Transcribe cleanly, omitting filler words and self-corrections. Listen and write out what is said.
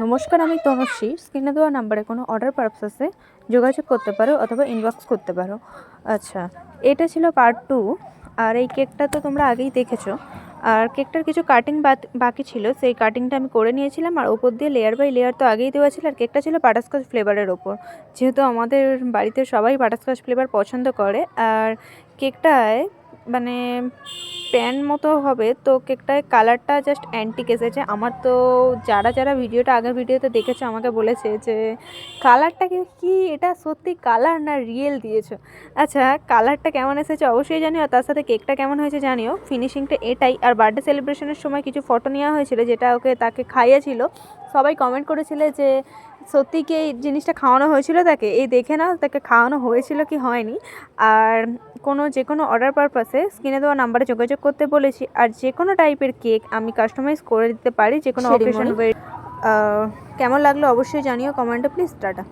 নমস্কার, আমি তনুশ্রী। স্ক্রিনে দেওয়া নাম্বারে কোনো অর্ডার পারপাসে যোগাযোগ করতে পারো অথবা ইনবক্স করতে পারো। আচ্ছা, এটা ছিল পার্ট 2। আর এই কেকটা তো তোমরা আগেই দেখেছো। আর কেকটার কিছু কাটিং বাকি ছিল, সেই কাটিংটা আমি করে নিয়েছিলাম। আর ওপর দিয়ে লেয়ার বাই লেয়ার তো আগেই দেওয়া ছিল। আর কেকটা ছিল বাটারস্কচ ফ্লেভারের ওপর, যেহেতু আমাদের বাড়িতে সবাই বাটারস্কচ ফ্লেভার পছন্দ করে। আর কেকটায় মানে প্যান মতো হবে, তো কেকটায় কালারটা জাস্ট অ্যান্টিক এসেছে। আমার তো যারা ভিডিওটা আগের ভিডিওতে দেখেছো আমাকে বলেছে যে কালারটাকে কি এটা সত্যি কালার না রিয়েল দিয়েছো। আচ্ছা, কালারটা কেমন এসেছে অবশ্যই জানিও, তার সাথে কেকটা কেমন হয়েছে জানিও। ফিনিশিংটা এটাই। আর বার্থডে সেলিব্রেশনের সময় কিছু ফটো নেওয়া হয়েছিল, যেটা তাকে খাইয়েছিল। সবাই কমেন্ট করেছিলে যে সত্যি কি এই জিনিসটা খাওয়ানো হয়েছিল তাকে, এই দেখে নাও তাকে খাওয়ানো হয়েছিল কি হয়নি। আর যে কোনো অর্ডার পারপাসে স্ক্রিনে দেওয়া নাম্বারে যোগাযোগ করতে বলেছি। আর যে কোনো টাইপের কেক আমি কাস্টমাইজ করে দিতে পারি, যে কোনো অকেশন। কেমন লাগলো অবশ্যই জানিও কমেন্টে, প্লিজ। টাটা।